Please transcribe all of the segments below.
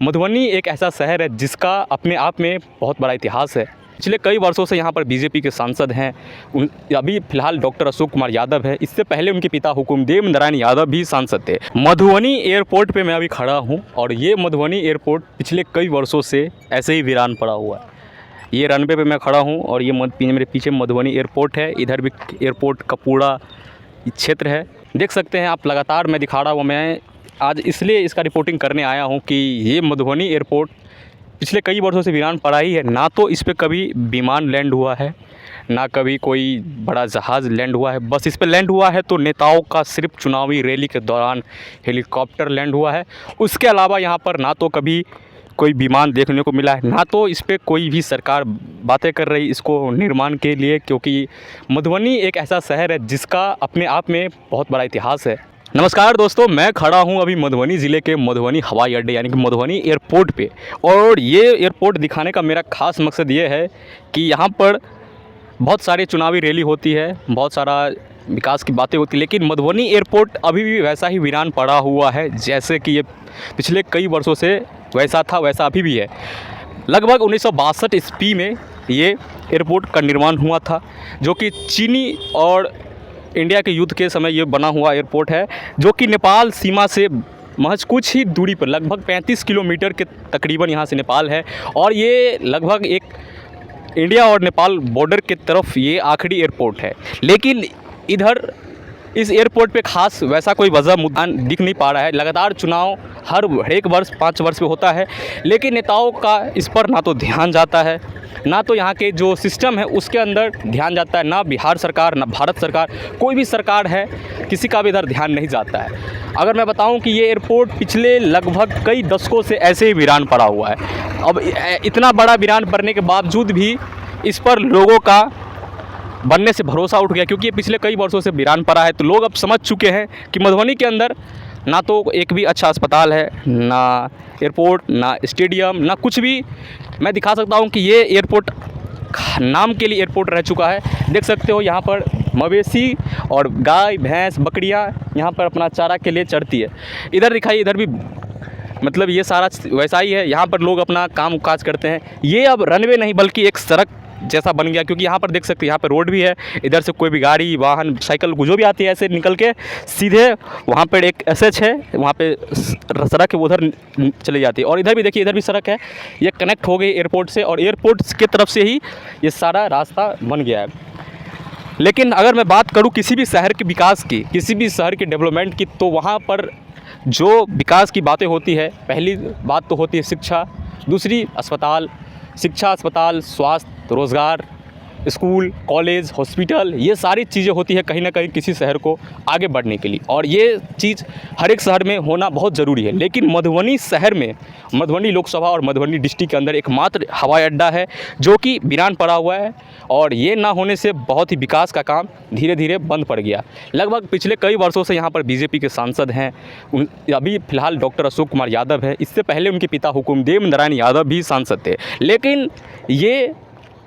मधुबनी एक ऐसा शहर है जिसका अपने आप में बहुत बड़ा इतिहास है। पिछले कई वर्षों से यहाँ पर बीजेपी के सांसद हैं। अभी फ़िलहाल डॉक्टर अशोक कुमार यादव है। इससे पहले उनके पिता हुकुमदेव नारायण यादव भी सांसद थे। मधुबनी एयरपोर्ट पे मैं अभी खड़ा हूँ और ये मधुबनी एयरपोर्ट पिछले कई वर्षों से ऐसे ही वीरान पड़ा हुआ है। ये रनवे पे मैं खड़ा हूँ और ये मेरे पीछे मधुबनी एयरपोर्ट है। इधर भी एयरपोर्ट का पूरा क्षेत्र है, देख सकते हैं आप। लगातार मैं दिखा रहा हूँ। मैं आज इसलिए इसका रिपोर्टिंग करने आया हूँ कि ये मधुबनी एयरपोर्ट पिछले कई वर्षों से वीरान पड़ा ही है। ना तो इस पर कभी विमान लैंड हुआ है, ना कभी कोई बड़ा जहाज़ लैंड हुआ है। बस इस पर लैंड हुआ है तो नेताओं का सिर्फ चुनावी रैली के दौरान हेलीकॉप्टर लैंड हुआ है। उसके अलावा यहाँ पर ना तो कभी कोई विमान देखने को मिला है, ना तो इस पर कोई भी सरकार बातें कर रही इसको निर्माण के लिए, क्योंकि मधुबनी एक ऐसा शहर है जिसका अपने आप में बहुत बड़ा इतिहास है। नमस्कार दोस्तों, मैं खड़ा हूं अभी मधुबनी ज़िले के मधुबनी हवाई अड्डे यानी कि मधुबनी एयरपोर्ट पे। और ये एयरपोर्ट दिखाने का मेरा ख़ास मकसद ये है कि यहाँ पर बहुत सारी चुनावी रैली होती है, बहुत सारा विकास की बातें होती है, लेकिन मधुबनी एयरपोर्ट अभी भी वैसा ही वीरान पड़ा हुआ है जैसे कि ये पिछले कई वर्षों से वैसा था, वैसा अभी भी है। लगभग 1962 ईस्वी में ये एयरपोर्ट का निर्माण हुआ था, जो कि चीनी और इंडिया के युद्ध के समय ये बना हुआ एयरपोर्ट है, जो कि नेपाल सीमा से महज कुछ ही दूरी पर लगभग 35 किलोमीटर के तकरीबन यहाँ से नेपाल है। और ये लगभग एक इंडिया और नेपाल बॉर्डर के तरफ ये आखिरी एयरपोर्ट है। लेकिन इधर इस एयरपोर्ट पे खास वैसा कोई वजह मुद्दा दिख नहीं पा रहा है। लगातार चुनाव हर एक वर्ष 5 वर्ष पे होता है, लेकिन नेताओं का इस पर ना तो ध्यान जाता है, ना तो यहाँ के जो सिस्टम है उसके अंदर ध्यान जाता है। ना बिहार सरकार, ना भारत सरकार, कोई भी सरकार है, किसी का भी इधर ध्यान नहीं जाता है। अगर मैं बताऊं कि ये एयरपोर्ट पिछले लगभग कई दशकों से ऐसे ही वीरान पड़ा हुआ है। अब इतना बड़ा वीरान पड़ने के बावजूद भी इस पर लोगों का बनने से भरोसा उठ गया, क्योंकि ये पिछले कई वर्षों से वीरान पड़ा है। तो लोग अब समझ चुके हैं कि मधुबनी के अंदर ना तो एक भी अच्छा अस्पताल है, ना एयरपोर्ट, ना स्टेडियम, ना कुछ भी। मैं दिखा सकता हूँ कि ये एयरपोर्ट नाम के लिए एयरपोर्ट रह चुका है। देख सकते हो यहाँ पर मवेशी और गाय भैंस बकरियाँ यहाँ पर अपना चारा के लिए चरती है। इधर दिखाइए, इधर भी मतलब ये सारा वैसा ही है। यहाँ पर लोग अपना काम काज करते हैं। ये अब रनवे नहीं बल्कि एक सड़क जैसा बन गया, क्योंकि यहाँ पर देख सकते हैं यहाँ पर रोड भी है। इधर से कोई भी गाड़ी वाहन साइकिल जो भी आती है ऐसे निकल के सीधे वहाँ पर एक एसएच है, वहाँ पे सड़क है, उधर चली जाती है। और इधर भी देखिए, इधर भी सड़क है। ये कनेक्ट हो गई एयरपोर्ट से और एयरपोर्ट की तरफ से ही ये सारा रास्ता बन गया है। लेकिन अगर मैं बात करूँ किसी भी शहर के विकास की, किसी भी शहर के डेवलपमेंट की, तो वहाँ पर जो विकास की बातें होती है, पहली बात तो होती है शिक्षा, दूसरी अस्पताल, शिक्षा, अस्पताल, स्वास्थ्य, रोज़गार, स्कूल, कॉलेज, हॉस्पिटल, ये सारी चीज़ें होती है कहीं ना कहीं किसी शहर को आगे बढ़ने के लिए। और ये चीज़ हर एक शहर में होना बहुत ज़रूरी है। लेकिन मधुबनी शहर में, मधुबनी लोकसभा और मधुबनी डिस्ट्रिक्ट के अंदर एकमात्र हवाई अड्डा है जो कि वीरान पड़ा हुआ है। और ये ना होने से बहुत ही विकास का काम धीरे धीरे बंद पड़ गया। लगभग पिछले कई वर्षों से यहाँ पर बीजेपी के सांसद हैं। अभी फ़िलहाल डॉक्टर अशोक कुमार यादव है। इससे पहले उनके पिता हुकुमदेव नारायण यादव भी सांसद थे। लेकिन ये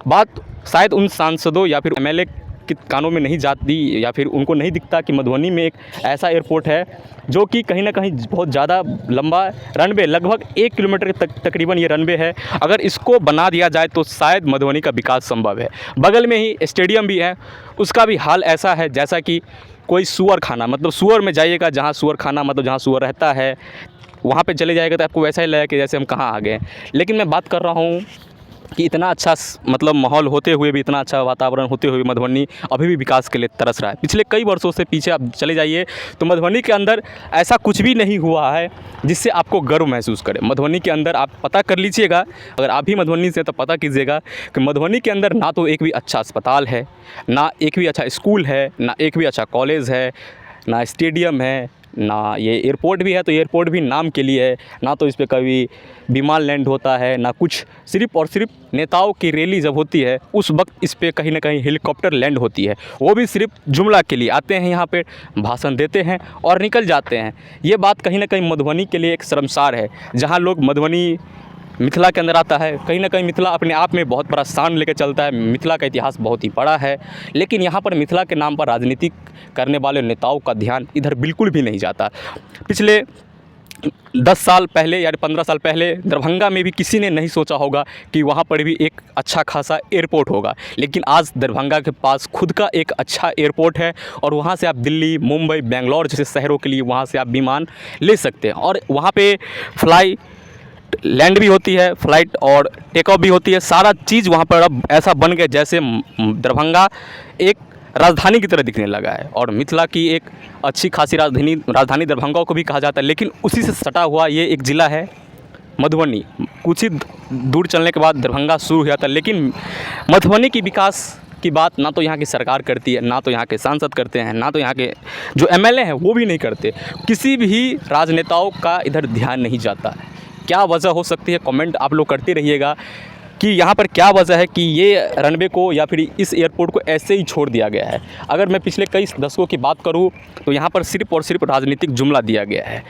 बात शायद उन सांसदों या फिर एमएलए के कानों में नहीं जाती, या फिर उनको नहीं दिखता कि मधुबनी में एक ऐसा एयरपोर्ट है जो कि कहीं ना कहीं बहुत ज़्यादा लंबा रनवे, लगभग 1 किलोमीटर तकरीबन ये रनवे है। अगर इसको बना दिया जाए तो शायद मधुबनी का विकास संभव है। बगल में ही स्टेडियम भी है, उसका भी हाल ऐसा है जैसा कि कोई सूअर खाना, मतलब सूअर में जाइएगा, जहाँ सूअर खाना मतलब जहाँ सूअर रहता है वहाँ पे चले जाएगा तो आपको वैसा ही लगेगा कि जैसे हम कहाँ आ गए। लेकिन मैं बात कर रहा हूँ कि इतना अच्छा मतलब माहौल होते हुए भी, इतना अच्छा वातावरण होते हुए मधुबनी अभी भी विकास के लिए तरस रहा है। पिछले कई वर्षों से पीछे आप चले जाइए तो मधुबनी के अंदर ऐसा कुछ भी नहीं हुआ है जिससे आपको गर्व महसूस करें। मधुबनी के अंदर आप पता कर लीजिएगा, अगर आप भी मधुबनी से तो पता कीजिएगा कि मधुबनी के अंदर ना तो एक भी अच्छा अस्पताल है, ना एक भी अच्छा स्कूल है, ना एक भी अच्छा कॉलेज है, ना स्टेडियम है, ना ये एयरपोर्ट भी है तो एयरपोर्ट भी नाम के लिए है, ना तो इस पर कभी विमान लैंड होता है, ना कुछ। सिर्फ और सिर्फ नेताओं की रैली जब होती है उस वक्त इस पर कहीं ना कहीं हेलीकॉप्टर लैंड होती है, वो भी सिर्फ जुमला के लिए। आते हैं यहाँ पे, भाषण देते हैं और निकल जाते हैं। ये बात कहीं ना कहीं मधुबनी के लिए एक शर्मसार है। जहाँ लोग मधुबनी मिथिला के अंदर आता है, कहीं ना कहीं मिथिला अपने आप में बहुत बड़ा स्थान लेकर चलता है। मिथिला का इतिहास बहुत ही बड़ा है, लेकिन यहाँ पर मिथिला के नाम पर राजनीति करने वाले नेताओं का ध्यान इधर बिल्कुल भी नहीं जाता। पिछले 10 साल पहले या 15 साल पहले दरभंगा में भी किसी ने नहीं सोचा होगा कि वहाँ पर भी एक अच्छा खासा एयरपोर्ट होगा, लेकिन आज दरभंगा के पास खुद का एक अच्छा एयरपोर्ट है और वहाँ से आप दिल्ली, मुंबई, बेंगलोर जैसे शहरों के लिए वहाँ से आप विमान ले सकते हैं। और वहाँ पे फ्लाई लैंड भी होती है, फ़्लाइट और टेक ऑफ भी होती है। सारा चीज़ वहाँ पर अब ऐसा बन गया जैसे दरभंगा एक राजधानी की तरह दिखने लगा है। और मिथिला की एक अच्छी खासी राजधानी दरभंगा को भी कहा जाता है, लेकिन उसी से सटा हुआ ये एक ज़िला है मधुबनी। कुछ ही दूर चलने के बाद दरभंगा शुरू हो जाता है, लेकिन मधुबनी की विकास की बात ना तो यहाँ की सरकार करती है, ना तो यहाँ के सांसद करते हैं, ना तो यहाँ के जो एमएलए हैं वो भी नहीं करते। किसी भी राजनेताओं का इधर ध्यान नहीं जाता है। क्या वजह हो सकती है, कमेंट आप लोग करते रहिएगा कि यहाँ पर क्या वजह है कि ये रनवे को या फिर इस एयरपोर्ट को ऐसे ही छोड़ दिया गया है। अगर मैं पिछले कई दशकों की बात करूँ तो यहाँ पर सिर्फ़ और सिर्फ राजनीतिक जुमला दिया गया है।